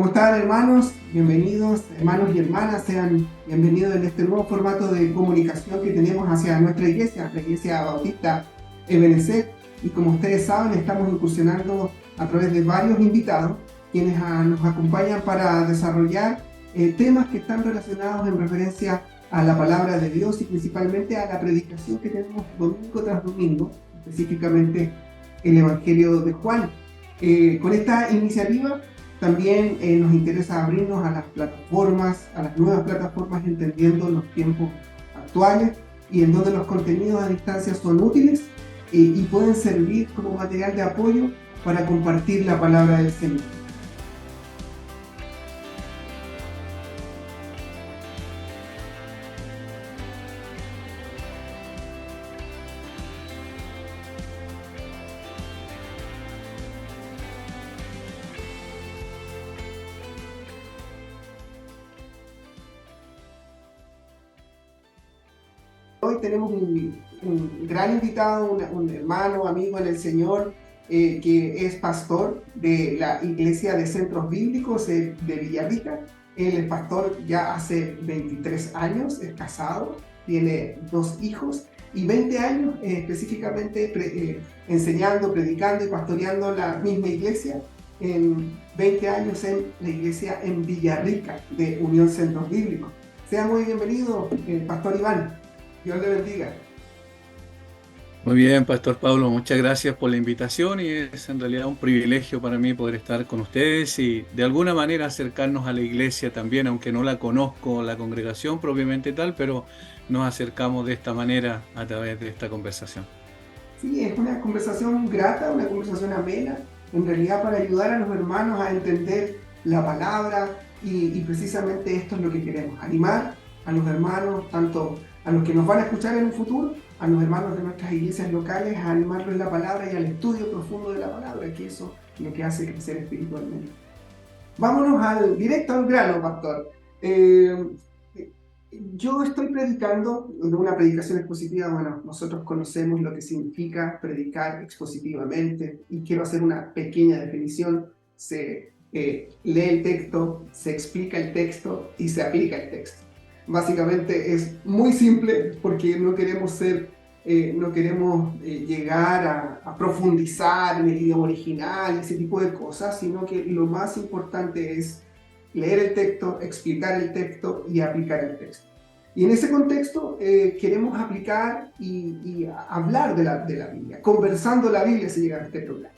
¿Cómo están, hermanos? Bienvenidos, hermanos y hermanas, sean bienvenidos en este nuevo formato de comunicación que tenemos hacia nuestra iglesia, la Iglesia Bautista Ebenezer. Y como ustedes saben, estamos incursionando a través de varios invitados, quienes nos acompañan para desarrollar temas que están relacionados en referencia a la palabra de Dios y principalmente a la predicación que tenemos domingo tras domingo, específicamente el Evangelio de Juan. Con esta iniciativa también nos interesa abrirnos a las plataformas, a las nuevas plataformas, entendiendo los tiempos actuales y en donde los contenidos a distancia son útiles y pueden servir como material de apoyo para compartir la palabra del Señor. Hoy tenemos un gran invitado, un hermano, amigo en el Señor, que es pastor de la Iglesia de Centros Bíblicos de Villarrica. Él es pastor ya hace 23 años, es casado, tiene 2 hijos y 20 años específicamente enseñando, predicando y pastoreando la misma iglesia. En 20 años en la iglesia en Villarrica de Unión Centros Bíblicos. Sea muy bienvenido, Pastor Iván. Dios le bendiga. Muy bien, Pastor Pablo, muchas gracias por la invitación y es en realidad un privilegio para mí poder estar con ustedes y de alguna manera acercarnos a la iglesia también, aunque no la conozco, la congregación propiamente tal, pero nos acercamos de esta manera a través de esta conversación. Sí, es una conversación grata, una conversación amena, en realidad para ayudar a los hermanos a entender la palabra y precisamente esto es lo que queremos, animar a los hermanos, tanto a los que nos van a escuchar en un futuro, a los hermanos de nuestras iglesias locales, a animarlos en la palabra y al estudio profundo de la palabra, que eso es lo que hace crecer espiritualmente. Vámonos directo al grano, pastor. Yo estoy predicando de una predicación expositiva. Bueno, nosotros conocemos lo que significa predicar expositivamente y quiero hacer una pequeña definición. Se lee el texto, se explica el texto y se aplica el texto. Básicamente es muy simple porque no queremos llegar a profundizar en el idioma original y ese tipo de cosas, sino que lo más importante es leer el texto, explicar el texto y aplicar el texto. Y en ese contexto queremos aplicar y hablar de la Biblia, conversando la Biblia se llega a este programa.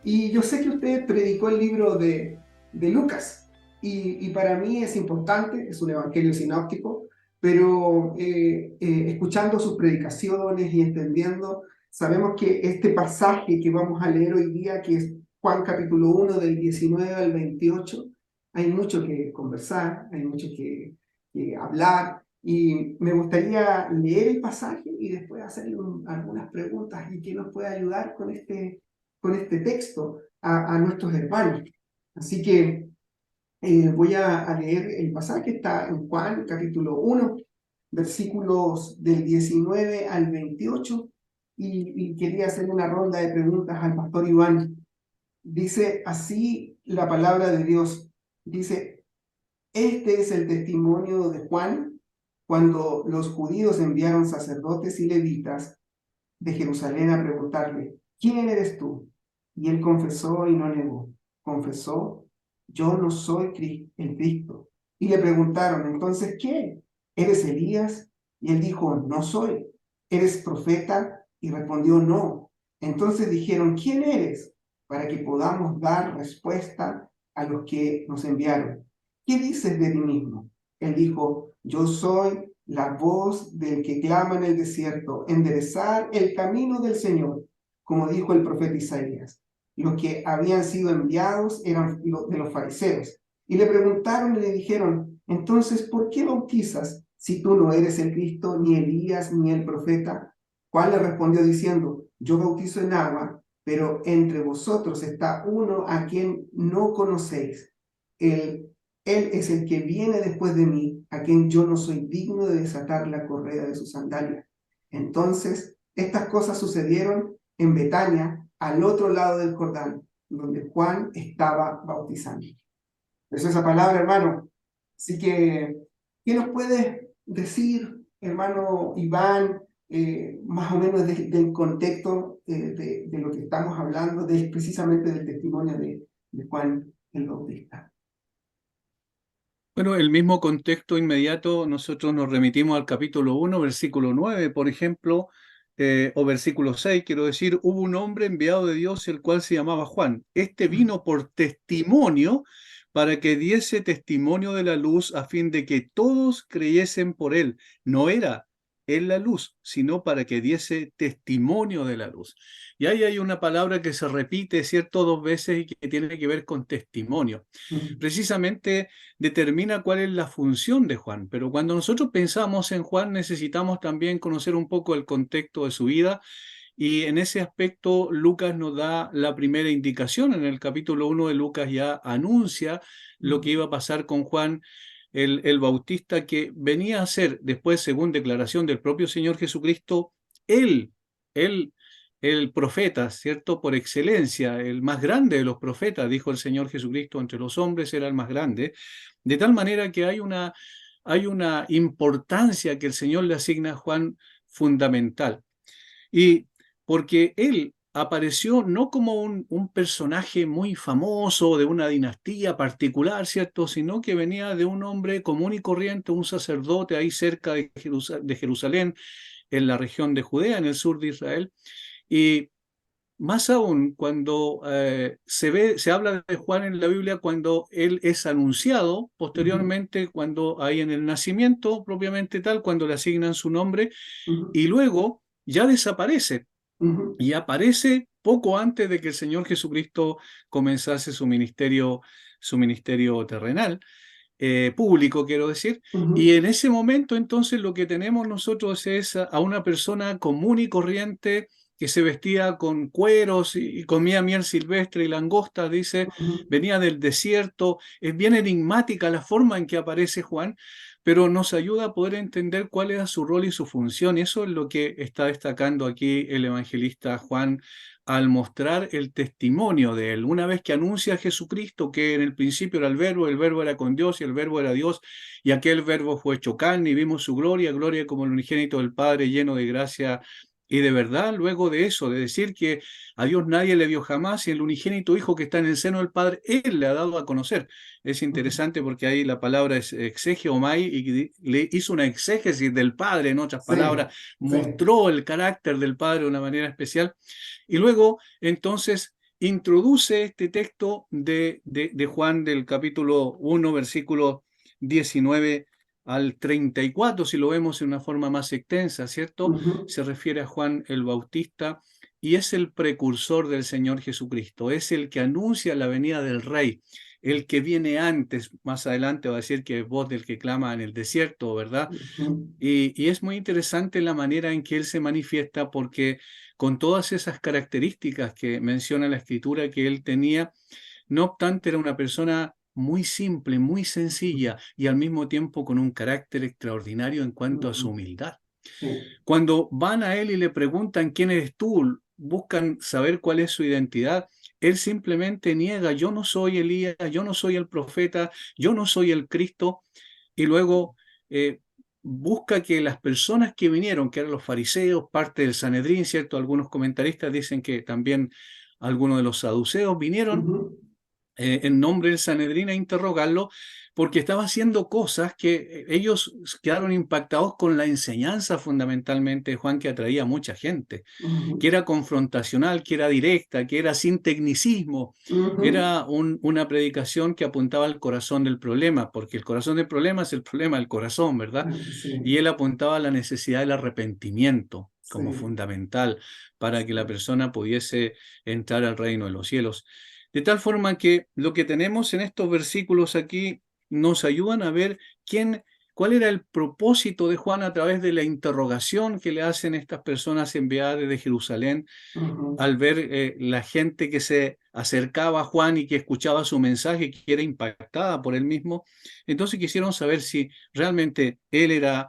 Y yo sé que usted predicó el libro de Lucas y para mí es importante, es un evangelio sinóptico, pero escuchando sus predicaciones y entendiendo, sabemos que este pasaje que vamos a leer hoy día, que es Juan capítulo 1 del 19 al 28, hay mucho que conversar, hay mucho que hablar y me gustaría leer el pasaje y después hacerle algunas preguntas y que nos pueda ayudar con este texto a nuestros hermanos. Así que voy a leer el pasaje, está en Juan capítulo 1, versículos del 19 al 28, y quería hacer una ronda de preguntas al pastor Iván. Dice así la palabra de Dios, dice: este es el testimonio de Juan cuando los judíos enviaron sacerdotes y levitas de Jerusalén a preguntarle: ¿quién eres tú? Y él confesó y no negó. Confesó: yo no soy el Cristo. Y le preguntaron: entonces, ¿qué? ¿Eres Elías? Y él dijo: no soy. ¿Eres profeta? Y respondió: no. Entonces dijeron: ¿quién eres? Para que podamos dar respuesta a los que nos enviaron. ¿Qué dices de ti mismo? Él dijo: yo soy la voz del que clama en el desierto, enderezar el camino del Señor, como dijo el profeta Isaías. Los que habían sido enviados eran de los fariseos. Y le preguntaron y le dijeron: entonces, ¿por qué bautizas si tú no eres el Cristo, ni Elías, ni el profeta? Juan le respondió diciendo: yo bautizo en agua, pero entre vosotros está uno a quien no conocéis. Él es el que viene después de mí, a quien yo no soy digno de desatar la correa de su sandalia. Entonces, estas cosas sucedieron en Betania, al otro lado del Jordán, donde Juan estaba bautizando. Eso es esa palabra, hermano. Así que, ¿qué nos puedes decir, hermano Iván, más o menos del contexto de lo que estamos hablando, precisamente del testimonio de Juan el Bautista? Bueno, el mismo contexto inmediato, nosotros nos remitimos al capítulo 1, versículo 9, por ejemplo, o versículo 6, quiero decir, hubo un hombre enviado de Dios, el cual se llamaba Juan. Este vino por testimonio para que diese testimonio de la luz a fin de que todos creyesen por él. No era él la luz, sino para que diese testimonio de la luz. Y ahí hay una palabra que se repite, ¿cierto?, dos veces y que tiene que ver con testimonio. Precisamente determina cuál es la función de Juan, pero cuando nosotros pensamos en Juan necesitamos también conocer un poco el contexto de su vida y en ese aspecto Lucas nos da la primera indicación. En el capítulo 1 de Lucas ya anuncia lo que iba a pasar con Juan el Bautista, que venía a ser después, según declaración del propio Señor Jesucristo, él, él el profeta, ¿cierto? Por excelencia, el más grande de los profetas, dijo el Señor Jesucristo, entre los hombres era el más grande, de tal manera que hay una importancia que el Señor le asigna a Juan fundamental. Y porque él apareció no como un personaje muy famoso de una dinastía particular, ¿cierto? Sino que venía de un hombre común y corriente, un sacerdote ahí cerca de Jerusalén, en la región de Judea, en el sur de Israel. Y más aún, cuando se habla de Juan en la Biblia, cuando él es anunciado posteriormente, cuando hay en el nacimiento propiamente tal, cuando le asignan su nombre, y luego ya desaparece y aparece poco antes de que el Señor Jesucristo comenzase su ministerio terrenal, público, quiero decir. Y en ese momento, entonces, lo que tenemos nosotros es a una persona común y corriente que se vestía con cueros y comía miel silvestre y langostas, dice, venía del desierto. Es bien enigmática la forma en que aparece Juan, pero nos ayuda a poder entender cuál era su rol y su función. Y eso es lo que está destacando aquí el evangelista Juan al mostrar el testimonio de él. Una vez que anuncia a Jesucristo que en el principio era el verbo era con Dios y el verbo era Dios, y aquel verbo fue hecho carne y vimos su gloria, gloria como el unigénito del Padre, lleno de gracia y de verdad. Luego de eso, de decir que a Dios nadie le vio jamás y el unigénito Hijo que está en el seno del Padre, Él le ha dado a conocer. Es interesante porque ahí la palabra es exegeomai y le hizo una exégesis del Padre, en otras Sí, palabras, sí. mostró el carácter del Padre de una manera especial. Y luego, entonces, introduce este texto de Juan del capítulo 1, versículo 19 al 34, si lo vemos en una forma más extensa, ¿cierto? Se refiere a Juan el Bautista y es el precursor del Señor Jesucristo, es el que anuncia la venida del Rey, el que viene antes. Más adelante va a decir que es voz del que clama en el desierto, ¿verdad? Y es muy interesante la manera en que él se manifiesta porque con todas esas características que menciona la Escritura que él tenía, no obstante era una persona muy simple, muy sencilla y al mismo tiempo con un carácter extraordinario en cuanto a su humildad. Sí. Cuando van a él y le preguntan quién eres tú, buscan saber cuál es su identidad, él simplemente niega: yo no soy Elías, yo no soy el profeta, yo no soy el Cristo. Y luego busca que las personas que vinieron, que eran los fariseos, parte del Sanedrín, ¿cierto? Algunos comentaristas dicen que también algunos de los saduceos vinieron en nombre del Sanedrín a interrogarlo, porque estaba haciendo cosas que ellos quedaron impactados con la enseñanza fundamentalmente de Juan, que atraía a mucha gente, que era confrontacional, que era directa, que era sin tecnicismo. Era una predicación que apuntaba al corazón del problema, porque el corazón del problema es el problema del corazón, ¿verdad? Y Sí, él apuntaba a la necesidad del arrepentimiento como sí. fundamental para que la persona pudiese entrar al reino de los cielos. De tal forma que lo que tenemos en estos versículos aquí nos ayudan a ver cuál era el propósito de Juan a través de la interrogación que le hacen estas personas enviadas desde Jerusalén al ver la gente que se acercaba a Juan y que escuchaba su mensaje, que era impactada por él mismo. Entonces quisieron saber si realmente él era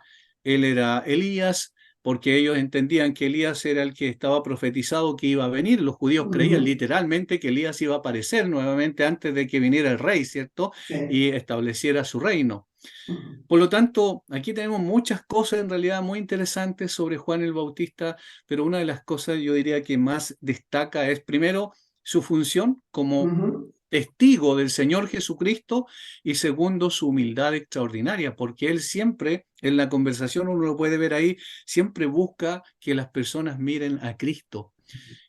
Elías, porque ellos entendían que Elías era el que estaba profetizado que iba a venir. Los judíos creían Ujú. literalmente que Elías iba a aparecer nuevamente antes de que viniera el rey, ¿cierto? Sí. Y estableciera su reino. Ujú. Por lo tanto, aquí tenemos muchas cosas en realidad muy interesantes sobre Juan el Bautista, pero una de las cosas yo diría que más destaca es primero su función como Ujú. testigo del Señor Jesucristo y segundo su humildad extraordinaria, porque él siempre, en la conversación uno lo puede ver ahí, siempre busca que las personas miren a Cristo.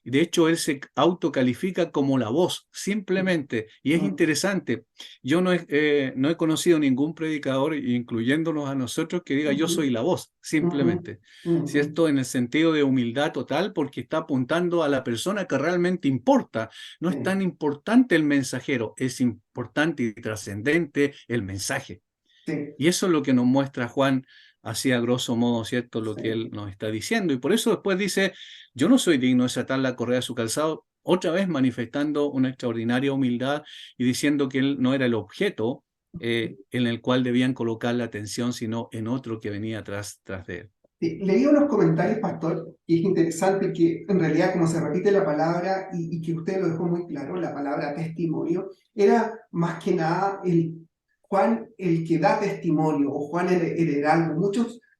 De hecho, él se autocalifica como la voz, simplemente. Y es Ujú. interesante. Yo no he conocido ningún predicador, incluyéndonos a nosotros, que diga yo Ujú. soy la voz, Ujú. simplemente. Ujú. ¿Cierto? En el sentido de humildad total, porque está apuntando a la persona que realmente importa. No es Sí. tan importante el mensajero, es importante y trascendente el mensaje. Sí. Y eso es lo que nos muestra Juan, así a grosso modo, ¿cierto? Lo que Sí. él nos está diciendo. Y por eso después dice, yo no soy digno de desatar la correa de su calzado, otra vez manifestando una extraordinaria humildad y diciendo que él no era el objeto en el cual debían colocar la atención, sino en otro que venía tras de él. Sí, leí unos comentarios, pastor, y es interesante que en realidad como se repite la palabra y que usted lo dejó muy claro, la palabra testimonio, era más que nada el Juan el que da testimonio o Juan el heraldo.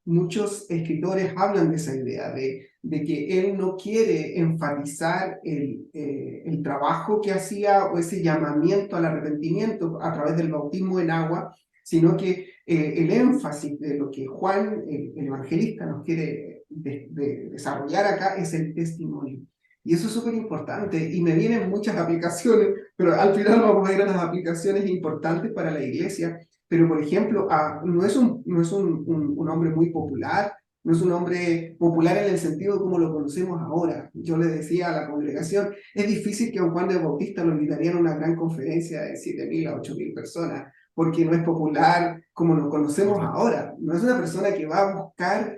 Muchos escritores hablan de esa idea, de que él no quiere enfatizar el trabajo que hacía o ese llamamiento al arrepentimiento a través del bautismo en agua, sino que el énfasis de lo que Juan, el evangelista, nos quiere desarrollar acá es el testimonio. Y eso es súper importante y me vienen muchas aplicaciones, pero al final vamos a ir a las aplicaciones importantes para la iglesia. Pero, por ejemplo, no es un hombre muy popular, no es un hombre popular en el sentido como lo conocemos ahora. Yo le decía a la congregación, es difícil que a un Juan de Bautista lo invitarían a una gran conferencia de 7.000 a 8.000 personas porque no es popular como lo conocemos Correcto. ahora. No es una persona que va a buscar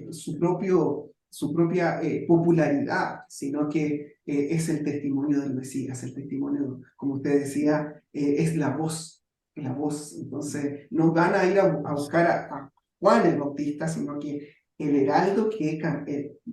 su propia popularidad, sino que es el testimonio del Mesías, el testimonio, como usted decía, es la voz, la voz. Entonces, no van a ir a buscar a Juan el Bautista, sino que el heraldo que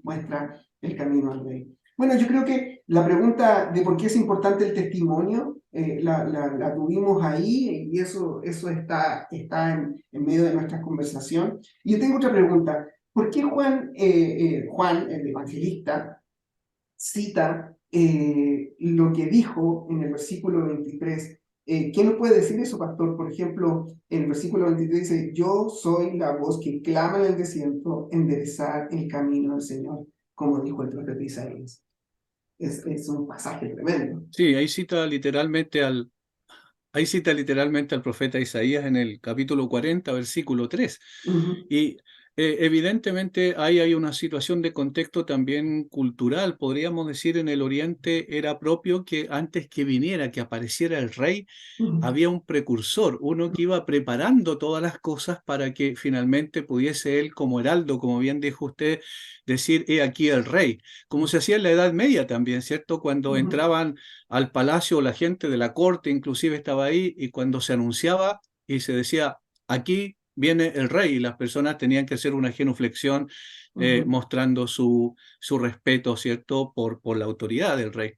muestra el camino al rey. Bueno, yo creo que la pregunta de por qué es importante el testimonio la tuvimos ahí y eso está en medio de nuestra conversación. Y yo tengo otra pregunta. ¿Por qué Juan, el evangelista, cita lo que dijo en el versículo 23? ¿Qué nos puede decir eso, pastor? Por ejemplo, en el versículo 23 dice, yo soy la voz que clama en el desierto, enderezar el camino del Señor, como dijo el profeta Isaías. Es un pasaje tremendo. Sí, ahí cita literalmente al profeta Isaías en el capítulo 40, versículo 3. Ujú. Y evidentemente ahí hay una situación de contexto también cultural. Podríamos decir en el Oriente era propio que antes que viniera, que apareciera el rey, Ujú. había un precursor, uno que iba preparando todas las cosas para que finalmente pudiese él como heraldo, como bien dijo usted, decir, he aquí el rey, como se hacía en la Edad Media también, ¿cierto? Cuando Ujú. entraban al palacio la gente de la corte, inclusive estaba ahí, y cuando se anunciaba y se decía, aquí viene el rey, y las personas tenían que hacer una genuflexión Ujú. mostrando su respeto, ¿cierto?, por la autoridad del rey.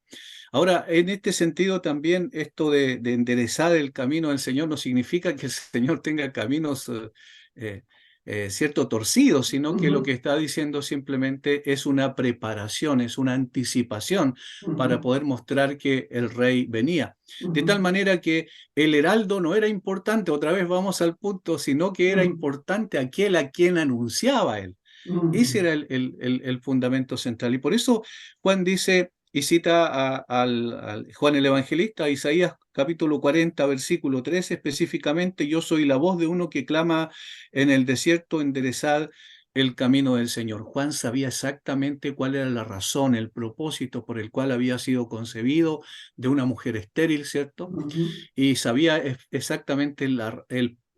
Ahora, en este sentido también esto de enderezar el camino del Señor no significa que el Señor tenga caminos, cierto, torcidos, sino que lo Ujú. que está diciendo simplemente es una preparación, es una anticipación para Ujú. poder mostrar que el rey venía. De tal Ujú. manera que el heraldo no era importante, otra vez vamos al punto, sino que era Ujú. importante aquel a quien anunciaba él. Ese Ujú. era el fundamento central. Y por eso Juan dice y cita al Juan el Evangelista, Isaías capítulo 40, versículo 13 específicamente, yo soy la voz de uno que clama en el desierto, enderezad el camino del Señor. Juan sabía exactamente cuál era la razón, el propósito por el cual había sido concebido de una mujer estéril, ¿cierto? Ujú. Y sabía exactamente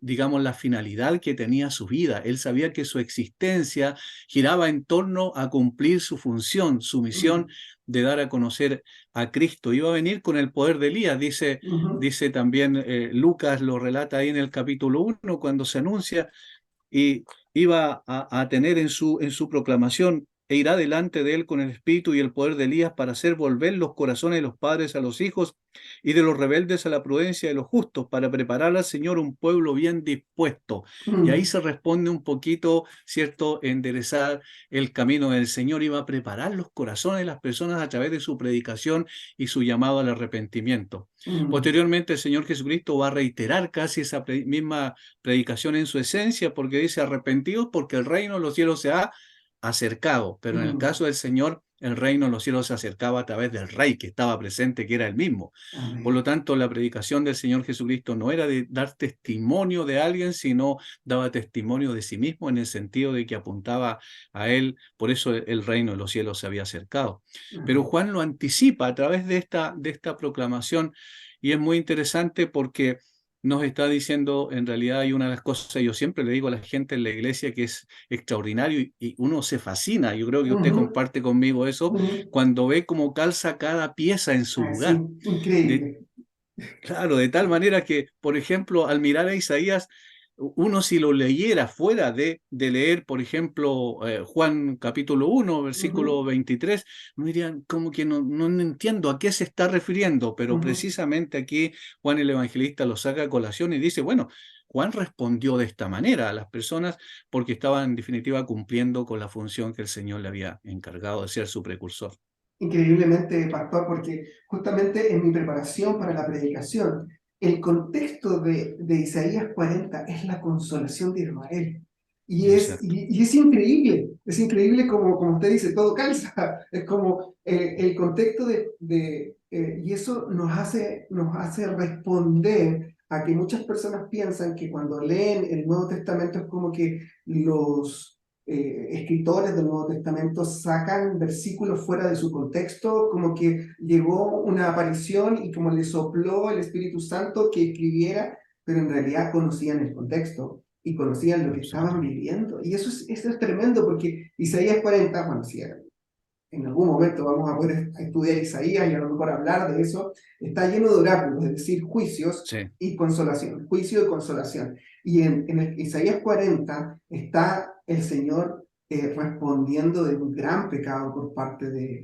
digamos, la finalidad que tenía su vida. Él sabía que su existencia giraba en torno a cumplir su función, su misión Ujú. de dar a conocer a Cristo. Iba a venir con el poder de Elías, Ujú. dice también Lucas, lo relata ahí en el capítulo 1, cuando se anuncia, y iba a tener en su proclamación, e irá delante de él con el espíritu y el poder de Elías para hacer volver los corazones de los padres a los hijos y de los rebeldes a la prudencia de los justos, para preparar al Señor un pueblo bien dispuesto. Y ahí Mm, se responde un poquito, ¿cierto? Enderezar el camino del Señor, iba a preparar los corazones de las personas a través de su predicación y su llamado al arrepentimiento. mm, Posteriormente, el Señor Jesucristo va a reiterar casi esa misma predicación en su esencia, porque dice: arrepentidos porque el reino de los cielos se ha acercado. Pero en el mm. caso del Señor, el reino de los cielos se acercaba a través del Rey que estaba presente, que era el mismo. Por lo Amén. tanto, la predicación del Señor Jesucristo no era de dar testimonio de alguien, sino daba testimonio de sí mismo, en el sentido de que apuntaba a Él. Por eso el reino de los cielos se había acercado. Pero Amén. Juan lo anticipa a través de esta proclamación, y es muy interesante porque nos está diciendo, en realidad, hay una de las cosas, yo siempre le digo a la gente en la iglesia, que es extraordinario, y uno se fascina, yo creo que usted Ujú, comparte conmigo eso, ujú. cuando ve cómo calza cada pieza en su Ah, sí, lugar. De, increíble. claro, de tal manera que, por ejemplo, al mirar a Isaías, uno, si lo leyera fuera de leer, por ejemplo, Juan capítulo 1 versículo Ujú, 23, uno diría como que no entiendo a qué se está refiriendo, pero ujú. precisamente aquí Juan el Evangelista lo saca a colación y dice: bueno, Juan respondió de esta manera a las personas porque estaban en definitiva cumpliendo con la función que el Señor le había encargado de ser su precursor. Increíblemente, pastor, porque justamente en mi preparación para la predicación, el contexto de Isaías 40 es la consolación de Israel. Exacto. Y es increíble como usted dice, todo calza. Es como el contexto y eso nos hace responder a que muchas personas piensan que cuando leen el Nuevo Testamento es como que los escritores del Nuevo Testamento sacan versículos fuera de su contexto, como que llegó una aparición y como le sopló el Espíritu Santo que escribiera, pero en realidad conocían el contexto y conocían lo que estaban Absolutamente. viviendo. Y eso es tremendo porque Isaías 40, bueno, sí, en algún momento vamos a poder estudiar Isaías y a lo mejor hablar de eso, está lleno de oráculos, es decir, juicios Sí, y consolación, juicio y consolación. Y en el Isaías 40 está el Señor respondiendo de un gran pecado por parte de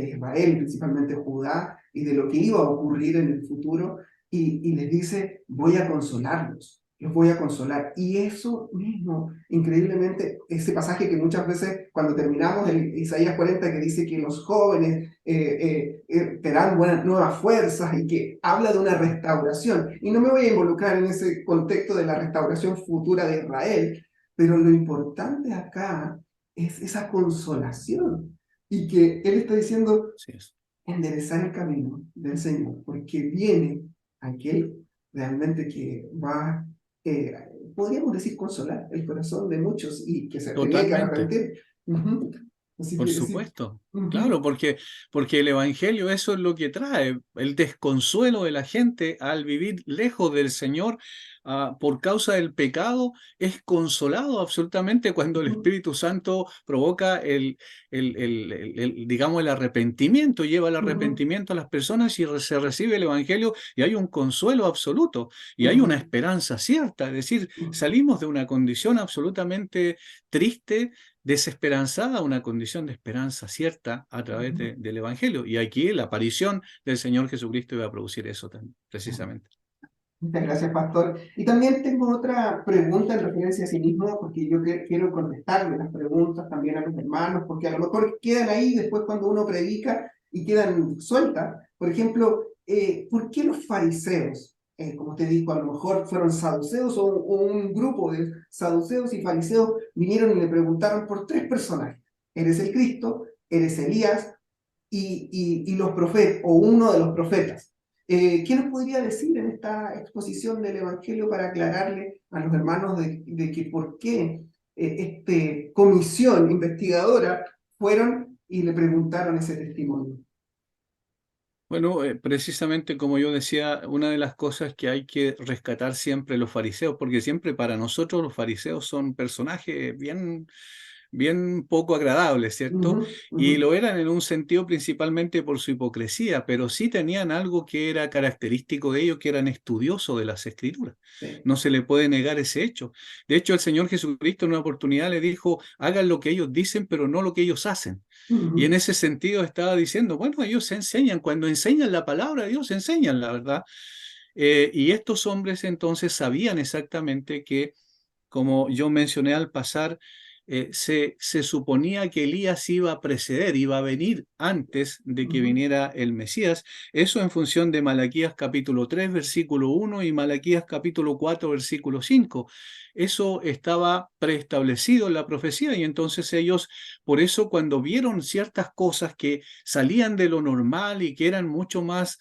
Israel, principalmente Judá, y de lo que iba a ocurrir en el futuro, y les dice: voy a consolarlos, los voy a consolar. Y eso mismo, increíblemente, ese pasaje que muchas veces cuando terminamos el Isaías 40, que dice que los jóvenes te dan nuevas fuerzas y que habla de una restauración. Y no me voy a involucrar en ese contexto de la restauración futura de Israel, pero lo importante acá es esa consolación. Y que Él está diciendo: sí es. enderezar el camino del Señor, porque viene aquel realmente que va, eh, podríamos decir, consolar el corazón de muchos y que se tenía que Totalmente. arrepentir. Ujú. Así Por que sí. supuesto, Ujú, claro, porque el Evangelio eso es lo que trae, el desconsuelo de la gente al vivir lejos del Señor, por causa del pecado. Es consolado absolutamente cuando el ujú, Espíritu Santo provoca digamos, el arrepentimiento, lleva el ujú, arrepentimiento a las personas, y se recibe el Evangelio, y hay un consuelo absoluto y hay una ujú, esperanza cierta. Es decir, ujú, salimos de una condición absolutamente triste, desesperanzada, a una condición de esperanza cierta a través ujú. del Evangelio. Y aquí la aparición del Señor Jesucristo iba a producir eso Amén. precisamente. Muchas gracias, pastor. Y también tengo otra pregunta en referencia a sí mismo, porque yo quiero contestarle las preguntas también a los hermanos, porque a lo mejor quedan ahí después cuando uno predica y quedan sueltas. Por ejemplo, ¿por qué los fariseos, como usted dijo, a lo mejor fueron saduceos o un grupo de saduceos y fariseos vinieron y le preguntaron por tres personajes? ¿Eres el Cristo? ¿Eres Elías? Y los profetas, o uno de los profetas? ¿Qué nos podría decir en esta exposición del Evangelio para aclararle a los hermanos de que por qué esta comisión investigadora fueron y le preguntaron ese testimonio? Bueno, precisamente como yo decía, una de las cosas que hay que rescatar siempre los fariseos, porque siempre para nosotros los fariseos son personajes bien bien poco agradables, ¿cierto? Ujú, Y ujú. lo eran en un sentido principalmente por su hipocresía, pero sí tenían algo que era característico de ellos, que eran estudiosos de las Escrituras. Sí. No se le puede negar ese hecho. De hecho, el Señor Jesucristo en una oportunidad le dijo, hagan lo que ellos dicen, pero no lo que ellos hacen. Y en Ujú, ese sentido estaba diciendo, bueno, ellos se enseñan, cuando enseñan la palabra de Dios, enseñan la verdad. Y estos hombres entonces sabían exactamente que, como yo mencioné al pasar, se suponía que Elías iba a preceder, iba a venir antes de que ujú. viniera el Mesías. Eso en función de Malaquías capítulo 3, versículo 1 y Malaquías capítulo 4, versículo 5. Eso estaba preestablecido en la profecía y entonces ellos, por eso cuando vieron ciertas cosas que salían de lo normal y que eran mucho más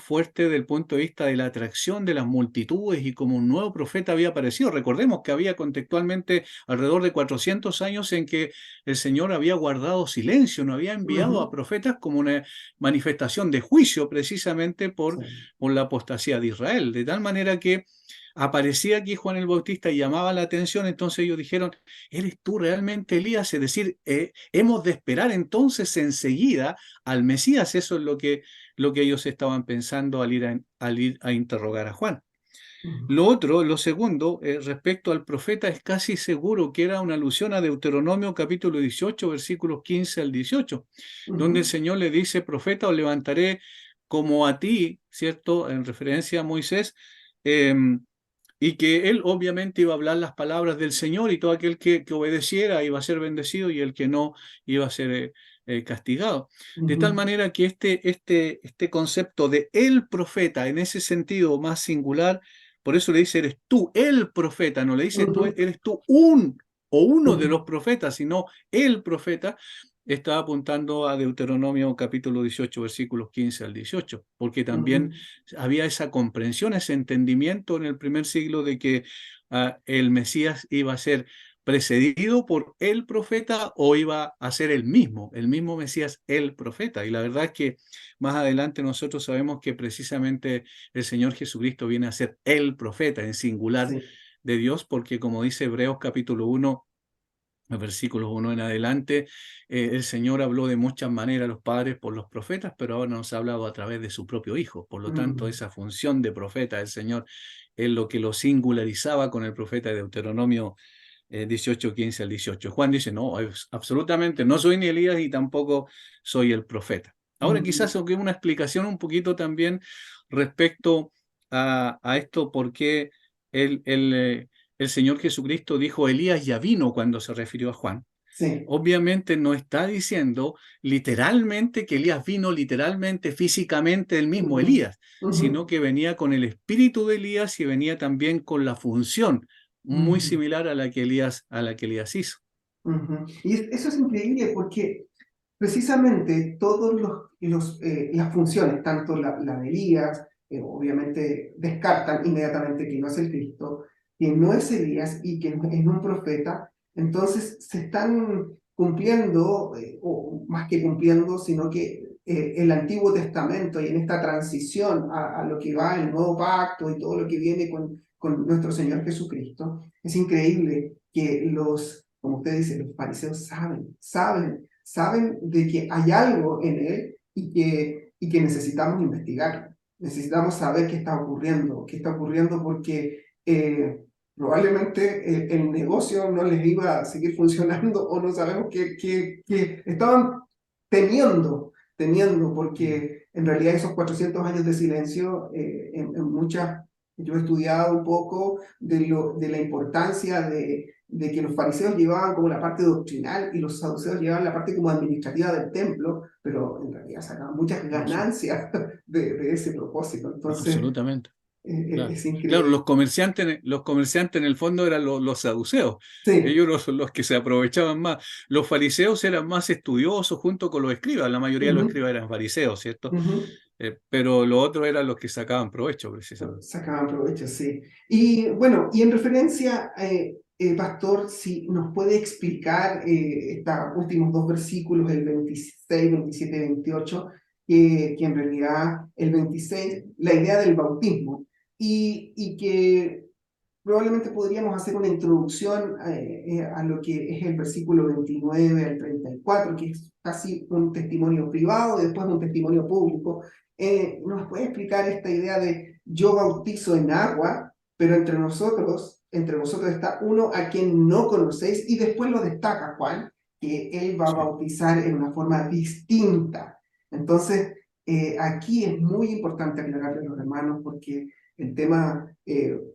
fuerte desde el punto de vista de la atracción de las multitudes y como un nuevo profeta había aparecido. Recordemos que había contextualmente alrededor de 400 años en que el Señor había guardado silencio, no había enviado a Ujú. profetas como una manifestación de juicio precisamente Sí. por la apostasía de Israel. De tal manera que aparecía aquí Juan el Bautista y llamaba la atención, entonces ellos dijeron, ¿eres tú realmente Elías? Es decir, hemos de esperar entonces enseguida al Mesías. Eso es lo que ellos estaban pensando al ir a interrogar a Juan. Lo Ujú, otro, lo segundo, respecto al profeta, es casi seguro que era una alusión a Deuteronomio capítulo 18, versículos 15 al 18, donde el ujú, Señor le dice, profeta, os levantaré como a ti, ¿cierto? En referencia a Moisés, em, y que él obviamente iba a hablar las palabras del Señor y todo aquel que obedeciera iba a ser bendecido y el que no iba a ser castigado. De tal ujú, manera que este concepto de el profeta, en ese sentido más singular, por eso le dice, eres tú el profeta, no le dice tú, ujú, eres tú un o uno de ujú, los profetas, sino el profeta, está apuntando a Deuteronomio capítulo 18, versículos 15 al 18, porque también ujú, había esa comprensión, ese entendimiento en el primer siglo de que el Mesías iba a ser precedido por el profeta o iba a ser el mismo Mesías, el profeta. Y la verdad es que más adelante nosotros sabemos que precisamente el Señor Jesucristo viene a ser el profeta en singular sí. de Dios, porque como dice Hebreos capítulo 1, los versículos 1 en adelante, el Señor habló de muchas maneras a los padres por los profetas, pero ahora nos ha hablado a través de su propio Hijo. Por lo tanto, Mm, esa función de profeta del Señor es lo que lo singularizaba con el profeta de Deuteronomio 18, 15 al 18. Juan dice, no, absolutamente, no soy ni Elías y tampoco soy el profeta. Ahora quizás mm, aunque una explicación un poquito también respecto a esto, por qué el Señor Jesucristo dijo Elías ya vino cuando se refirió a Juan. sí. Obviamente no está diciendo literalmente que Elías vino literalmente, físicamente el mismo Ujú, Elías, ujú, sino que venía con el espíritu de Elías y venía también con la función muy ujú, similar a la que Elías hizo. ujú. Y eso es increíble porque precisamente todos las funciones, tanto la de Elías, obviamente descartan inmediatamente que no es el Cristo, que no es Elías y que no es un profeta, entonces se están cumpliendo, o más que cumpliendo, sino que el Antiguo Testamento y en esta transición a lo que va el Nuevo Pacto y todo lo que viene con nuestro Señor Jesucristo, es increíble que como usted dice, los fariseos saben de que hay algo en él y que necesitamos investigar. Necesitamos saber qué está ocurriendo porque probablemente el negocio no les iba a seguir funcionando o no sabemos qué estaban teniendo, porque en realidad esos 400 años de silencio, yo he estudiado un poco de la importancia de que los fariseos llevaban como la parte doctrinal y los saduceos llevaban la parte como administrativa del templo, pero en realidad sacaban muchas Absu- ganancias de ese propósito. Entonces, Absolutamente. Claro, es claro, increíble. los comerciantes en el fondo eran los saduceos, Sí. ellos los que se aprovechaban más. Los fariseos eran más estudiosos junto con los escribas, la mayoría de los Ujú, escribas eran fariseos, ¿cierto? ujú. Pero los otros eran los que sacaban provecho precisamente. Sacaban provecho, sí. Y bueno, y en referencia, Pastor, si nos puede explicar estos últimos dos versículos, el 26, 27 y 28, que en realidad el 26, la idea del bautismo, y que probablemente podríamos hacer una introducción a lo que es el versículo 29 al 34, que es casi un testimonio privado y después un testimonio público. ¿Nos puede explicar esta idea de yo bautizo en agua, pero entre vosotros está uno a quien no conocéis? Y después lo destaca Juan, que él va a Sí. bautizar en una forma distinta. Entonces, aquí es muy importante aclararle a los hermanos porque el tema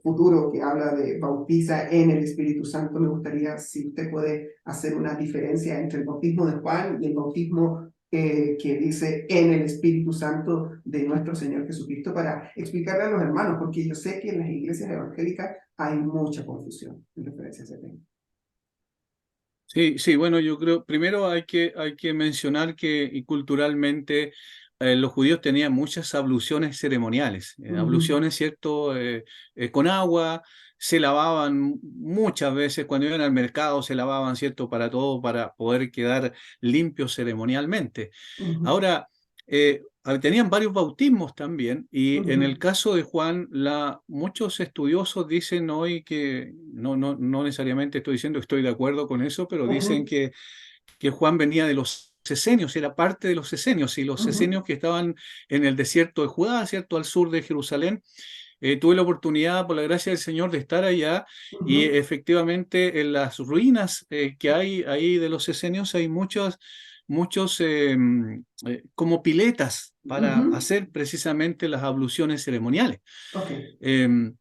futuro que habla de bautiza en el Espíritu Santo, me gustaría si usted puede hacer una diferencia entre el bautismo de Juan y el bautismo que dice en el Espíritu Santo de nuestro Señor Jesucristo para explicarle a los hermanos, porque yo sé que en las iglesias evangélicas hay mucha confusión en referencia a ese tema. Sí, sí, bueno, yo creo, primero hay que mencionar que y culturalmente los judíos tenían muchas abluciones ceremoniales, abluciones, ¿cierto? Con agua, se lavaban muchas veces, cuando iban al mercado se lavaban, ¿cierto? Para todo, para poder quedar limpios ceremonialmente. Ahora, tenían varios bautismos también, y en el caso de Juan, muchos estudiosos dicen hoy que, no necesariamente estoy diciendo que estoy de acuerdo con eso, pero dicen que Juan venía de los esenios, era parte de los esenios, y los esenios que estaban en el desierto de Judá, ¿cierto? Al sur de Jerusalén. Tuve la oportunidad, por la gracia del Señor, de estar allá, y efectivamente en las ruinas que hay ahí de los esenios hay muchos como piletas para hacer precisamente las abluciones ceremoniales. Ok. Em,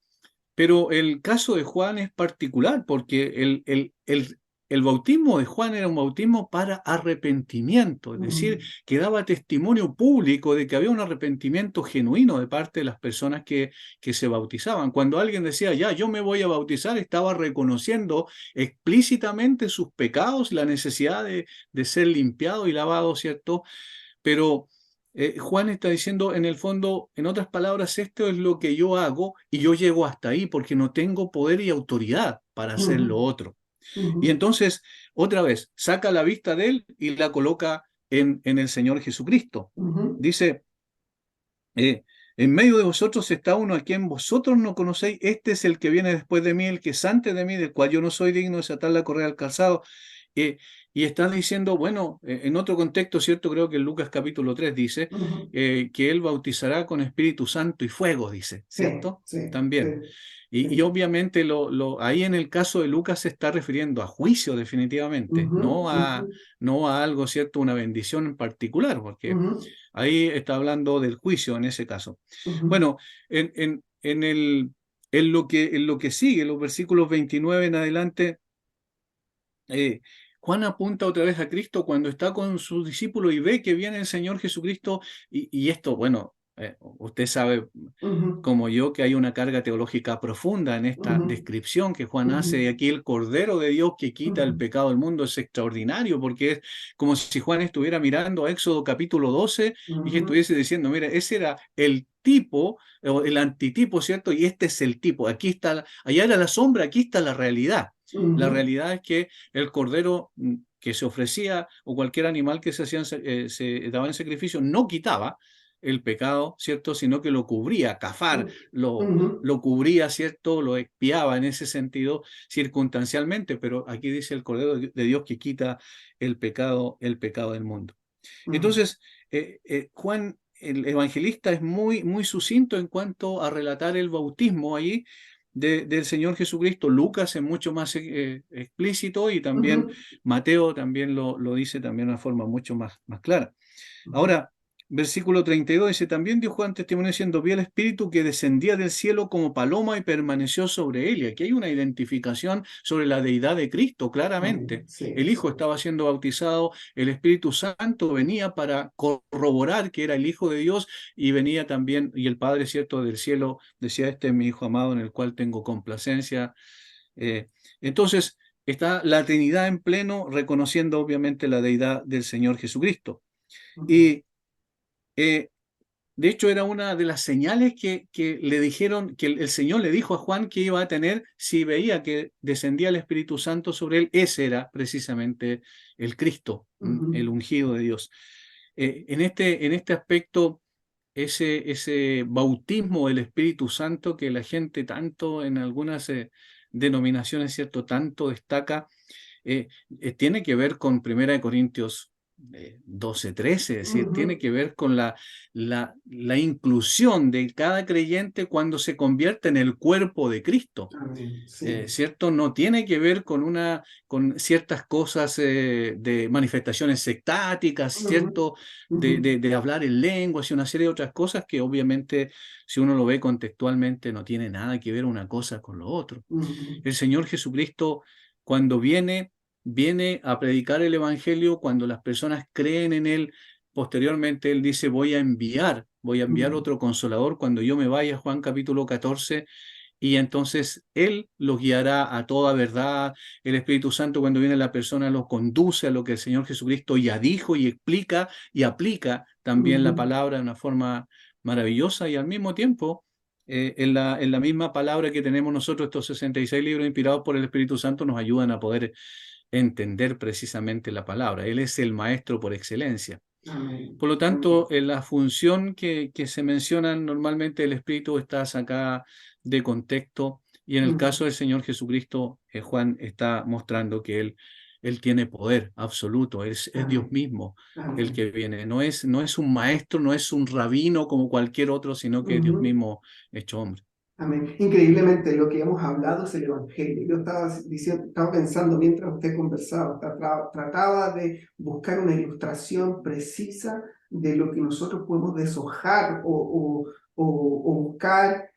pero el caso de Juan es particular porque el bautismo de Juan era un bautismo para arrepentimiento, es decir, que daba testimonio público de que había un arrepentimiento genuino de parte de las personas que se bautizaban. Cuando alguien decía, ya, yo me voy a bautizar, estaba reconociendo explícitamente sus pecados, la necesidad de ser limpiado y lavado, ¿cierto? Pero Juan está diciendo, en el fondo, en otras palabras, esto es lo que yo hago y yo llego hasta ahí porque no tengo poder y autoridad para hacer lo otro. Y entonces, otra vez, saca la vista de él y la coloca en el Señor Jesucristo. Dice, en medio de vosotros está uno a quien vosotros no conocéis, este es el que viene después de mí, el que es antes de mí, del cual yo no soy digno de desatar la correa al calzado. Y está diciendo, bueno, en otro contexto, ¿cierto? Creo que en Lucas capítulo 3 dice que él bautizará con Espíritu Santo y fuego, dice, Sí, ¿cierto? sí, También. sí, Y obviamente ahí en el caso de Lucas se está refiriendo a juicio definitivamente, no a algo, ¿cierto? Una bendición en particular, porque ahí está hablando del juicio en ese caso. Bueno, en lo que sigue, los versículos 29 en adelante, Juan apunta otra vez a Cristo cuando está con sus discípulos y ve que viene el Señor Jesucristo, y esto, bueno, usted sabe como yo que hay una carga teológica profunda en esta descripción que Juan hace. Y aquí el Cordero de Dios que quita el pecado del mundo es extraordinario, porque es como si Juan estuviera mirando a Éxodo capítulo 12 y que estuviese diciendo, mira, ese era el tipo, o el antitipo, ¿cierto? Y este es el tipo. Aquí está, allá era la sombra, aquí está la realidad. La realidad es que el Cordero que se ofrecía, o cualquier animal que se daba en sacrificio, no quitaba el pecado, ¿cierto? Sino que lo cubría, Cafar lo cubría, ¿cierto? Lo expiaba en ese sentido circunstancialmente, pero aquí dice el Cordero de Dios que quita el pecado del mundo. Entonces, Juan, el evangelista, es muy, muy sucinto en cuanto a relatar el bautismo ahí del Señor Jesucristo. Lucas es mucho más explícito, y también Mateo también lo dice también de una forma mucho más clara. Ahora, versículo 32 dice, también dio Juan testimonio diciendo, vi al Espíritu que descendía del cielo como paloma y permaneció sobre él. Y aquí hay una identificación sobre la deidad de Cristo, claramente. sí, El Hijo sí. estaba siendo bautizado, el Espíritu Santo venía para corroborar que era el Hijo de Dios, y venía también, y el Padre, ¿cierto?, del cielo decía, este es mi Hijo amado en el cual tengo complacencia. Entonces, está la Trinidad en pleno, reconociendo obviamente la deidad del Señor Jesucristo. Y de hecho era una de las señales que le dijeron, que el Señor le dijo a Juan que iba a tener si veía que descendía el Espíritu Santo sobre él. Ese era precisamente el Cristo, el ungido de Dios. En este aspecto, ese bautismo del Espíritu Santo que la gente tanto en algunas denominaciones, ¿cierto?, tanto destaca, tiene que ver con 1 Corintios 12:13, es decir, tiene Ujú. que ver con la inclusión de cada creyente cuando se convierte en el cuerpo de Cristo. Amén. Sí. ¿Cierto? No tiene que ver con ciertas cosas de manifestaciones sectáticas, Ujú. ¿cierto? Ujú. De hablar en lenguas y una serie de otras cosas que obviamente, si uno lo ve contextualmente, no tiene nada que ver una cosa con lo otro. Ujú. El Señor Jesucristo, cuando viene a predicar el Evangelio, cuando las personas creen en Él, posteriormente Él dice, voy a enviar Ujú. otro consolador cuando yo me vaya, Juan capítulo 14, y entonces Él los guiará a toda verdad. El Espíritu Santo, cuando viene la persona, los conduce a lo que el Señor Jesucristo ya dijo y explica y aplica también la Ujú. palabra de una forma maravillosa y al mismo tiempo, en la misma palabra que tenemos nosotros, estos 66 libros inspirados por el Espíritu Santo, nos ayudan a poder entender precisamente la palabra. Él es el maestro por excelencia. Amén. Por lo Amén. tanto, en la función que se menciona normalmente el Espíritu está sacada de contexto y en el Ujú. caso del Señor Jesucristo, Juan está mostrando que Él tiene poder absoluto, es Dios Amén. mismo el Amén. que viene. No es un maestro, no es un rabino como cualquier otro, sino que es Dios Ujú. mismo hecho hombre. Amén. Increíblemente, lo que hemos hablado es el Evangelio. Yo estaba pensando mientras usted conversaba, trataba de buscar una ilustración precisa de lo que nosotros podemos deshojar o buscar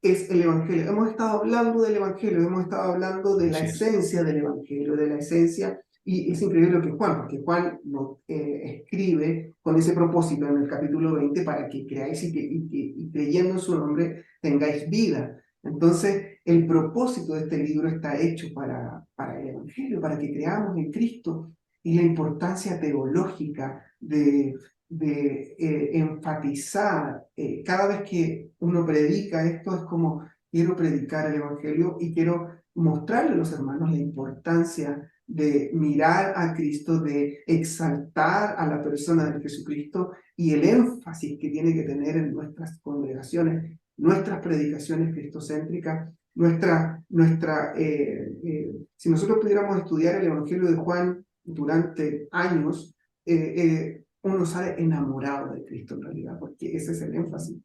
es el Evangelio. Hemos estado hablando del Evangelio, hemos estado hablando de la Así es. esencia del Evangelio, de la esencia, y es increíble lo que Juan, porque Juan lo escribe con ese propósito en el capítulo 20 para que creáis y creyendo en su nombre tengáis vida. Entonces, el propósito de este libro está hecho para el Evangelio, para que creamos en Cristo y la importancia teológica de enfatizar, cada vez que uno predica esto es como quiero predicar el Evangelio y quiero mostrarle a los hermanos la importancia de mirar a Cristo, de exaltar a la persona de Jesucristo y el énfasis que tiene que tener en nuestras congregaciones, nuestras predicaciones cristocéntricas, si nosotros pudiéramos estudiar el Evangelio de Juan durante años, uno sale enamorado de Cristo en realidad, porque ese es el énfasis.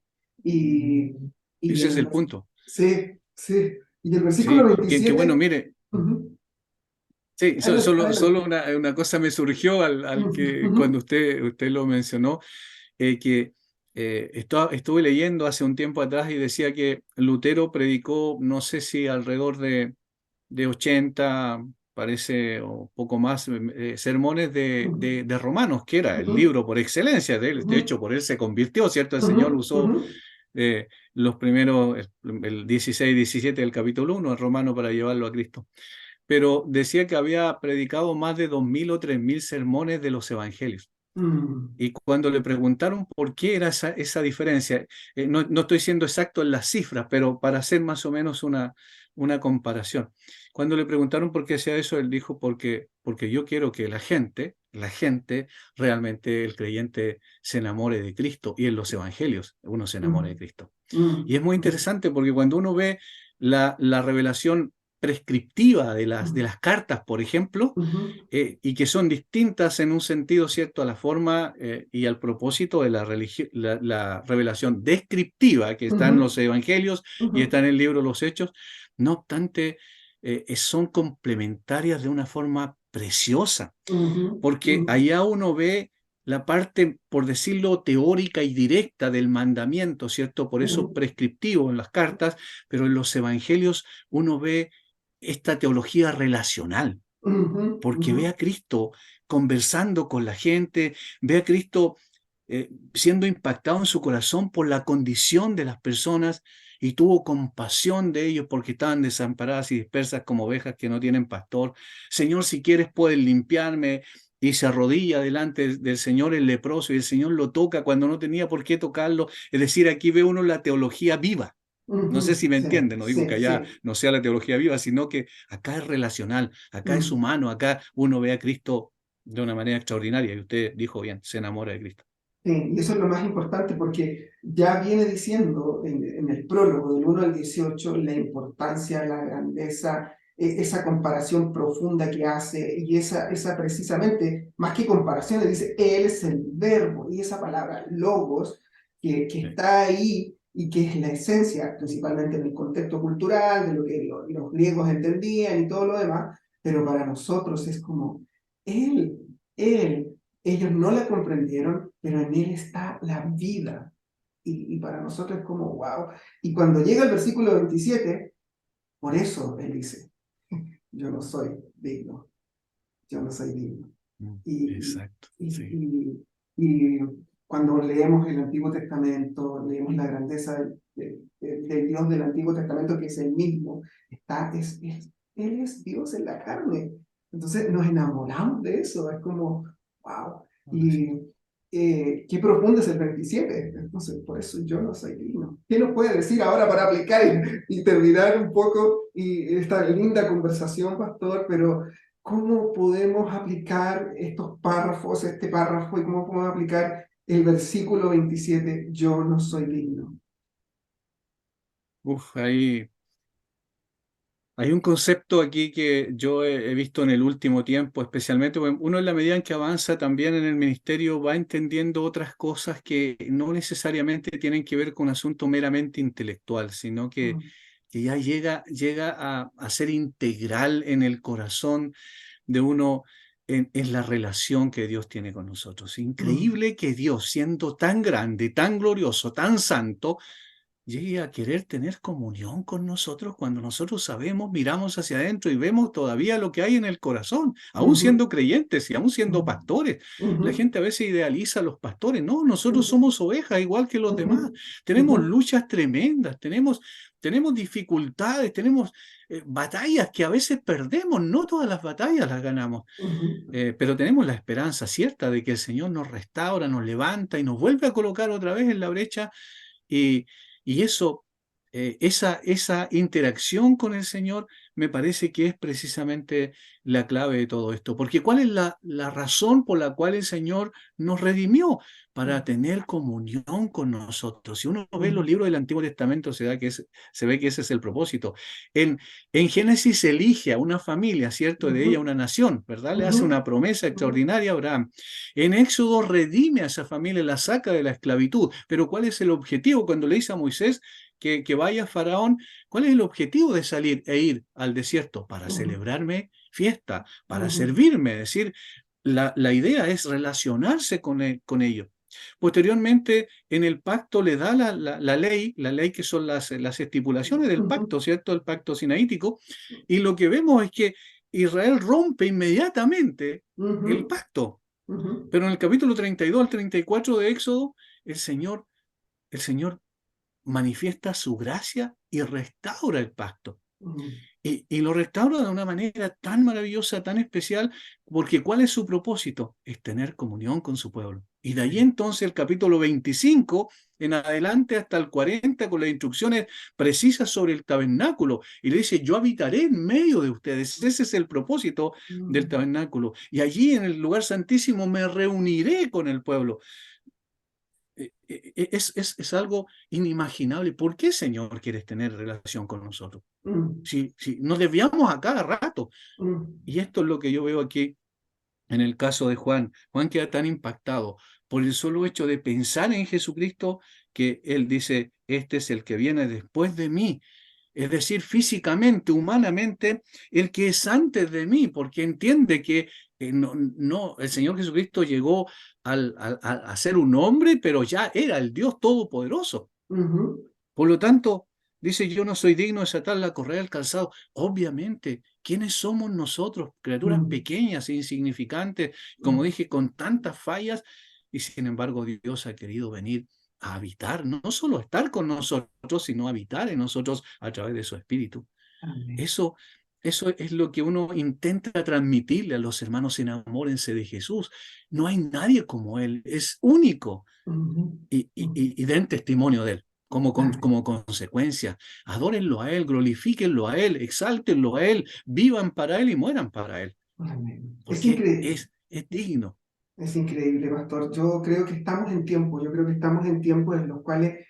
Y, y Ese es el, el punto. sí, sí. Y el versículo Sí, que bueno, 27, mire, ujú, sí, solo adelante. una cosa me surgió al Ujú. que Ujú. cuando usted lo mencionó, que estuve leyendo hace un tiempo atrás y decía que Lutero predicó, no sé si alrededor de 80, parece, o poco más, sermones de Romanos, que era el Ujú. libro por excelencia de él. De Ujú. hecho, por él se convirtió, ¿cierto? El Ujú. Señor usó Ujú. los primeros, el 16 y 17 del capítulo 1 el Romano para llevarlo a Cristo, pero decía que había predicado más de 2000 o 3000 sermones de los evangelios. Mm. Y cuando le preguntaron por qué era esa diferencia, no estoy siendo exacto en las cifras, pero para hacer más o menos una comparación. Cuando le preguntaron por qué hacía eso, él dijo, porque yo quiero que la gente, realmente el creyente se enamore de Cristo y en los evangelios uno se enamora de Mm. Cristo. Y Mm. es muy Mm. interesante porque cuando uno ve la revelación prescriptiva de las, Mm. de las cartas, por ejemplo, Ujú. y que son distintas en un sentido, ¿cierto?, a la forma y al propósito de la revelación descriptiva que está en Ujú. los evangelios y está Ujú. en el libro Los Hechos. No obstante, son complementarias de una forma preciosa, Ujú. porque Ujú. allá uno ve la parte, por decirlo, teórica y directa del mandamiento, ¿cierto? Por eso Ujú. prescriptivo en las cartas, pero en los evangelios uno ve esta teología relacional Ujú. porque Ujú. ve a Cristo conversando con la gente, ve a Cristo siendo impactado en su corazón por la condición de las personas y tuvo compasión de ellos porque estaban desamparadas y dispersas como ovejas que no tienen pastor. Señor, si quieres puedes limpiarme. Y se arrodilla delante del Señor el leproso y el Señor lo toca cuando no tenía por qué tocarlo. Es decir, aquí ve uno la teología viva. No sé Ujú. si me Sí, entienden, no digo que sí, allá sí. no sea la teología viva, sino que acá es relacional, acá es Mm. humano, acá uno ve a Cristo de una manera extraordinaria y usted dijo bien, se enamora de Cristo. Sí, y eso es lo más importante porque ya viene diciendo en el prólogo del 1 al 18 la importancia, la grandeza, esa comparación profunda que hace y esa precisamente, más que comparaciones, dice, Él es el verbo y esa palabra logos que Sí. está ahí y que es la esencia, principalmente en el contexto cultural, de lo que los griegos entendían y todo lo demás, pero para nosotros es como Él, Él. Ellos no la comprendieron, pero en él está la vida. Y para nosotros es como, wow. Y cuando llega el versículo 27, por eso él dice, yo no soy digno, yo no soy digno. Y, Exacto, y, sí. y, y cuando leemos el Antiguo Testamento, leemos la grandeza del Dios del Antiguo Testamento, que es el mismo, él es Dios en la carne. Entonces nos enamoramos de eso, es como, wow. Y qué profundo es el 27. Entonces, por eso yo no soy digno. ¿Qué nos puede decir ahora para aplicar y terminar un poco y esta linda conversación, pastor? Pero ¿cómo podemos aplicar estos párrafos, este párrafo, y cómo podemos aplicar el versículo 27, yo no soy digno? Uf, hay un concepto aquí que yo he visto en el último tiempo, especialmente porque uno en la medida en que avanza también en el ministerio va entendiendo otras cosas que no necesariamente tienen que ver con asunto meramente intelectual, sino Mm, que ya llega a ser integral en el corazón de uno en la relación que Dios tiene con nosotros. mm, Increíble que Dios, siendo tan grande, tan glorioso, tan santo, llegue a querer tener comunión con nosotros cuando nosotros sabemos, miramos hacia adentro y vemos todavía lo que hay en el corazón, aún ujú, siendo creyentes y aún siendo ujú, pastores. La ujú, gente a veces idealiza a los pastores. No, nosotros ujú, somos ovejas igual que los ujú, demás. Tenemos ujú, luchas tremendas, tenemos dificultades, tenemos batallas que a veces perdemos. No todas las batallas las ganamos, ujú, pero tenemos la esperanza cierta de que el Señor nos restaura, nos levanta y nos vuelve a colocar otra vez en la brecha y, y eso, esa interacción con el Señor me parece que es precisamente la clave de todo esto. Porque ¿cuál es la razón por la cual el Señor nos redimió? Para tener comunión con nosotros. Si uno ve los ujú, libros del Antiguo Testamento, se ve que ese es el propósito. En, en Génesis elige a una familia, ¿cierto? De ujú, ella una nación, ¿verdad? Le ujú, hace una promesa ujú, extraordinaria a Abraham. En Éxodo redime a esa familia, la saca de la esclavitud. Pero ¿cuál es el objetivo cuando le dice a Moisés que vaya a Faraón? ¿Cuál es el objetivo de salir e ir al desierto? Para ujú, celebrarme fiesta, para ujú, servirme. Es decir, la idea es relacionarse con ellos. Posteriormente, en el pacto le da la ley que son las estipulaciones del ujú, pacto, ¿cierto? El pacto sinaítico. Y lo que vemos es que Israel rompe inmediatamente el ujú, pacto. ujú, Pero en el capítulo 32 al 34 de Éxodo, el Señor manifiesta su gracia y restaura el pacto. ujú, Y lo restaura de una manera tan maravillosa, tan especial, porque ¿cuál es su propósito? Es tener comunión con su pueblo. Y de allí sí, entonces el capítulo 25 en adelante hasta el 40 con las instrucciones precisas sobre el tabernáculo. Y le dice, yo habitaré en medio de ustedes. Ese es el propósito del mm, tabernáculo. Y allí en el lugar santísimo me reuniré con el pueblo. Es algo inimaginable. ¿Por qué, Señor, quieres tener relación con nosotros? mm, Si nos desviamos a cada rato. mm, Y esto es lo que yo veo aquí en el caso de Juan. Juan queda tan impactado por el solo hecho de pensar en Jesucristo que él dice, este es el que viene después de mí. Es decir, físicamente, humanamente, el que es antes de mí, porque entiende que el Señor Jesucristo llegó a ser un hombre, pero ya era el Dios Todopoderoso. ujú, Por lo tanto, dice, yo no soy digno de desatar la correa del calzado. Obviamente, ¿quiénes somos nosotros? Criaturas mm, pequeñas, insignificantes, como mm, dije, con tantas fallas, y sin embargo Dios ha querido venir a habitar, no solo estar con nosotros, sino habitar en nosotros a través de su Espíritu. amén. Eso, eso es lo que uno intenta transmitirle a los hermanos, enamórense de Jesús. No hay nadie como Él, es único Ujú, ujú, y den testimonio de él. amén, Como consecuencia, adórenlo a él, glorifíquenlo a él, exáltenlo a él, vivan para él y mueran para él, amén. Es porque increíble. es digno. Es increíble, pastor. Yo creo que estamos en tiempo, yo creo que estamos en tiempos en los cuales,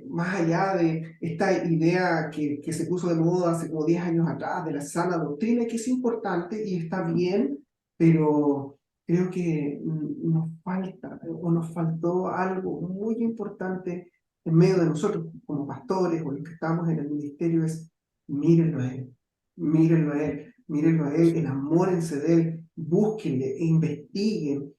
más allá de esta idea que se puso de moda hace como 10 años atrás, de la sana doctrina, que es importante y está bien, pero creo que nos falta o nos faltó algo muy importante en medio de nosotros como pastores o los que estamos en el ministerio, es mírenlo a él, mírenlo a él, mírenlo a él, enamórense de él, búsquenle, investiguen,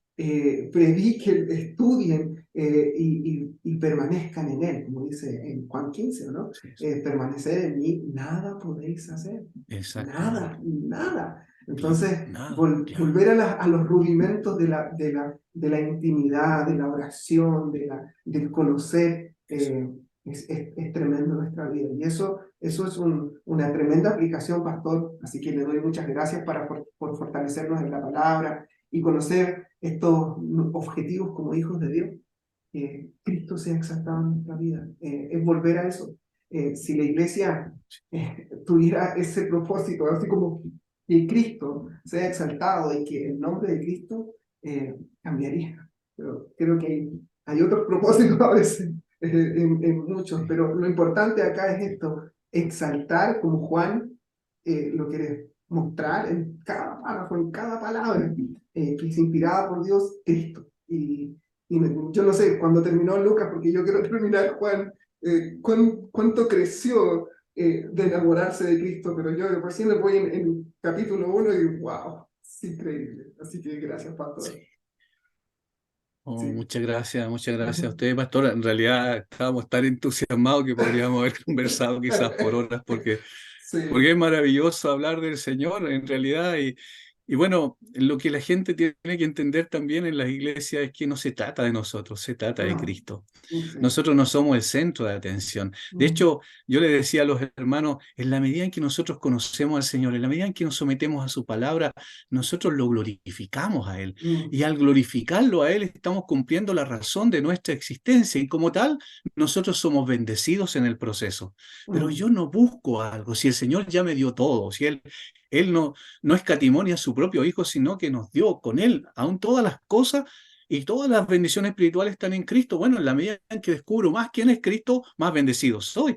prediquen, estudien y permanezcan en él, como dice en Juan 15, ¿no? Sí, Permanecer en mí, nada podéis hacer, exactamente. nada, nada. Entonces, Nada, claro. volver a los rudimentos de la intimidad, de la oración, del conocer, Eso. es tremendo en nuestra vida. Y eso es una tremenda aplicación, pastor. Así que le doy muchas gracias por fortalecernos en la palabra y conocer estos objetivos como hijos de Dios. Que Cristo sea exaltado en nuestra vida. Es volver a eso. Si la iglesia tuviera ese propósito, así como que Cristo sea exaltado y que el nombre de Cristo cambiaría. Pero creo que hay otros propósitos a veces en muchos, Sí. pero lo importante acá es esto, exaltar como Juan lo quiere mostrar en cada párrafo, en cada palabra, que es inspirada por Dios, Cristo. Yo no sé, cuando terminó Lucas, porque yo quiero terminar Juan, cuánto creció de enamorarse de Cristo, pero yo recién le voy en capítulo 1 y wow, es increíble. Así que gracias, pastor. Sí. Oh, Sí. muchas gracias a usted, pastor. En realidad estábamos tan entusiasmados que podríamos haber conversado quizás por horas, porque Sí. es maravilloso hablar del Señor en realidad. Y bueno, lo que la gente tiene que entender también en las iglesias es que no se trata de nosotros, se trata de No, Cristo. sí. Nosotros no somos el centro de atención. De Mm, hecho, yo le decía a los hermanos, en la medida en que nosotros conocemos al Señor, en la medida en que nos sometemos a su palabra, nosotros lo glorificamos a Él. mm, Y al glorificarlo a Él, estamos cumpliendo la razón de nuestra existencia. Y como tal, nosotros somos bendecidos en el proceso. Pero mm, yo no busco algo. Si el Señor ya me dio todo, si Él no escatimó ni a su propio Hijo, sino que nos dio con Él aún todas las cosas, y todas las bendiciones espirituales están en Cristo. Bueno, en la medida en que descubro más quién es Cristo, más bendecido soy.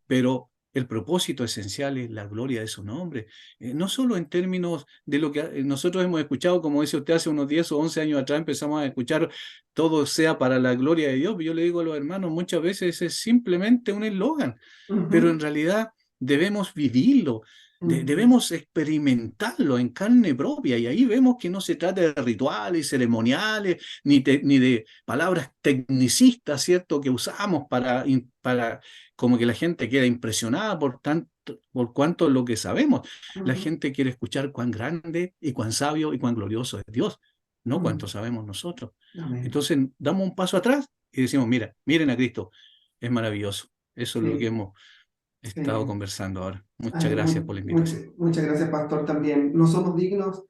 Pero el propósito esencial es la gloria de su nombre. No solo en términos de lo que nosotros hemos escuchado, como dice usted, hace unos 10 o 11 años atrás empezamos a escuchar todo sea para la gloria de Dios. Yo le digo a los hermanos, muchas veces es simplemente un eslogan, pero en ujú, realidad debemos vivirlo. ujú, Debemos experimentarlo en carne propia, y ahí vemos que no se trata de rituales, ceremoniales, ni de palabras tecnicistas, ¿cierto?, que usamos para como que la gente queda impresionada por cuánto es lo que sabemos. La ujú, gente quiere escuchar cuán grande y cuán sabio y cuán glorioso es Dios, no ujú. cuánto sabemos nosotros. Amén. Entonces damos un paso atrás y decimos, mira, miren a Cristo, es maravilloso. Eso es lo que Sí, hemos estado sí. conversando ahora. Muchas Ay, gracias por la invitación. muchas gracias, pastor, también. No somos dignos,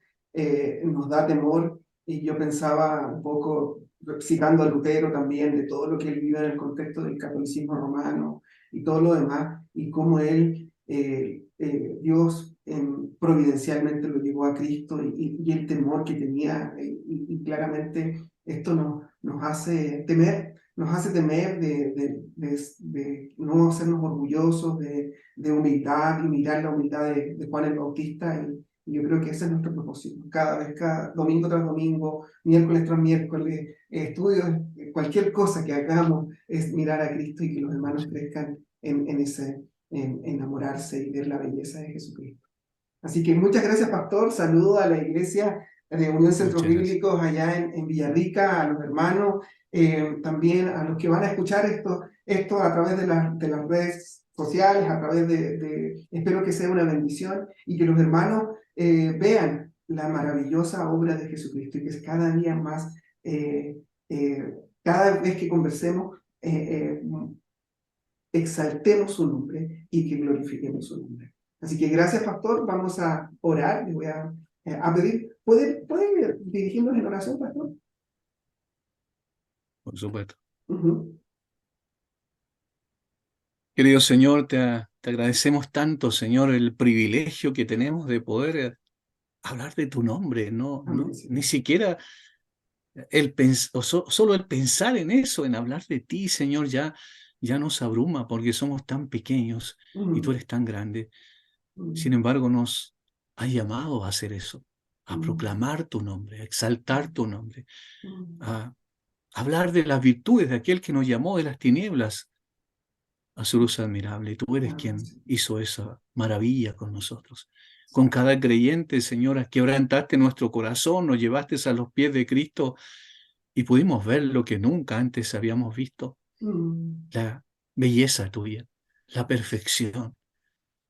nos da temor, y yo pensaba un poco, citando a Lutero también, de todo lo que él vive en el contexto del catolicismo romano y todo lo demás, y cómo él, Dios providencialmente lo llevó a Cristo y el temor que tenía, y claramente esto nos hace temer. Nos hace temer de no hacernos orgullosos, de humildad y mirar la humildad de Juan el Bautista. Y yo creo que ese es nuestro propósito. Cada domingo tras domingo, miércoles tras miércoles, estudios, cualquier cosa que hagamos es mirar a Cristo y que los hermanos crezcan en enamorarse y ver la belleza de Jesucristo. Así que muchas gracias, pastor. Saludo a la iglesia de Unión Centros Muchas gracias. Bíblicos allá en Villarrica, a los hermanos, también a los que van a escuchar esto a través de las redes sociales, a través espero que sea una bendición y que los hermanos vean la maravillosa obra de Jesucristo y que cada día más, cada vez que conversemos, exaltemos su nombre y que glorifiquemos su nombre. Así que gracias, pastor. Vamos a orar. Le voy a pedir, ¿puede dirigirnos en oración, pastor? Por supuesto. Ujú. Querido Señor, te agradecemos tanto, Señor, el privilegio que tenemos de poder hablar de tu nombre. No, Amén, ni Señor. siquiera solo el pensar en eso, en hablar de ti, Señor, ya nos abruma porque somos tan pequeños y tú eres tan grande. Sin embargo, nos has llamado a hacer eso, a proclamar tu nombre, a exaltar tu nombre, a hablar de las virtudes de aquel que nos llamó de las tinieblas a su luz admirable. Y tú eres quien hizo esa maravilla con nosotros. Con cada creyente, Señor, quebrantaste nuestro corazón, nos llevaste a los pies de Cristo y pudimos ver lo que nunca antes habíamos visto. La belleza tuya, la perfección.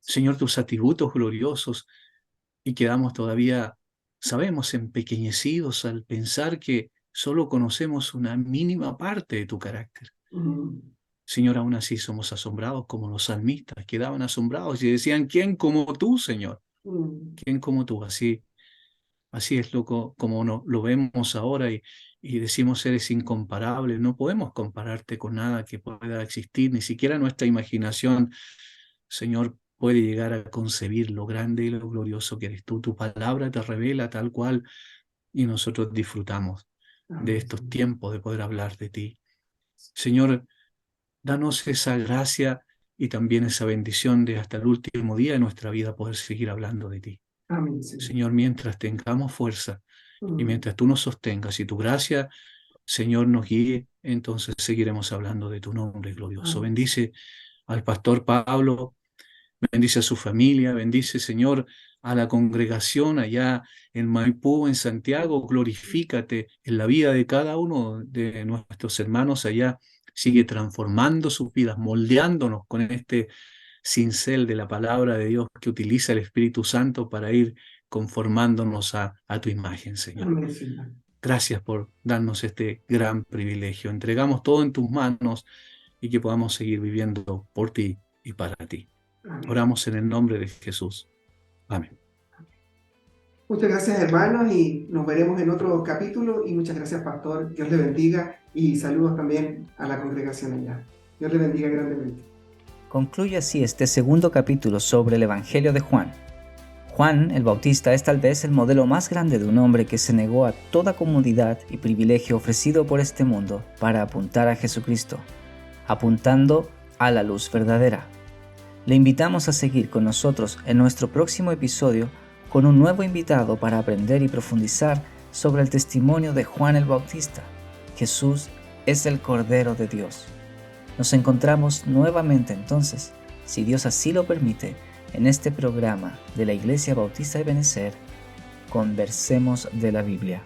Señor, tus atributos gloriosos, y quedamos todavía, sabemos, empequeñecidos al pensar que solo conocemos una mínima parte de tu carácter. Señor, aún así somos asombrados como los salmistas, quedaban asombrados y decían, ¿quién como tú, Señor? ¿Quién como tú? Así es como lo vemos ahora y decimos, eres incomparable. No podemos compararte con nada que pueda existir, ni siquiera nuestra imaginación, Señor, puede llegar a concebir lo grande y lo glorioso que eres tú. Tu palabra te revela tal cual y nosotros disfrutamos de estos tiempos de poder hablar de ti. Señor, danos esa gracia y también esa bendición de hasta el último día de nuestra vida poder seguir hablando de ti. Amén, Señor. Señor, mientras tengamos fuerza y mientras tú nos sostengas y tu gracia, Señor, nos guíe, entonces seguiremos hablando de tu nombre glorioso. Bendice al pastor Pablo, bendice a su familia, bendice, Señor, a la congregación allá en Maipú, en Santiago. Glorifícate en la vida de cada uno de nuestros hermanos allá. Sigue transformando sus vidas, moldeándonos con este cincel de la palabra de Dios que utiliza el Espíritu Santo para ir conformándonos a tu imagen, Señor. Amén, Señor. Gracias por darnos este gran privilegio. Entregamos todo en tus manos y que podamos seguir viviendo por ti y para ti. Amén. Oramos en el nombre de Jesús. Amén. Muchas gracias, hermanos, y nos veremos en otro capítulo. Y muchas gracias, pastor. Dios le bendiga y saludos también a la congregación allá. Dios le bendiga grandemente. Concluye así este segundo capítulo sobre el Evangelio de Juan. Juan el Bautista es tal vez el modelo más grande de un hombre que se negó a toda comodidad y privilegio ofrecido por este mundo para apuntar a Jesucristo, apuntando a la luz verdadera. Le invitamos a seguir con nosotros en nuestro próximo episodio con un nuevo invitado para aprender y profundizar sobre el testimonio de Juan el Bautista. Jesús es el Cordero de Dios. Nos encontramos nuevamente entonces, si Dios así lo permite, en este programa de la Iglesia Bautista de Benecer, Conversemos de la Biblia.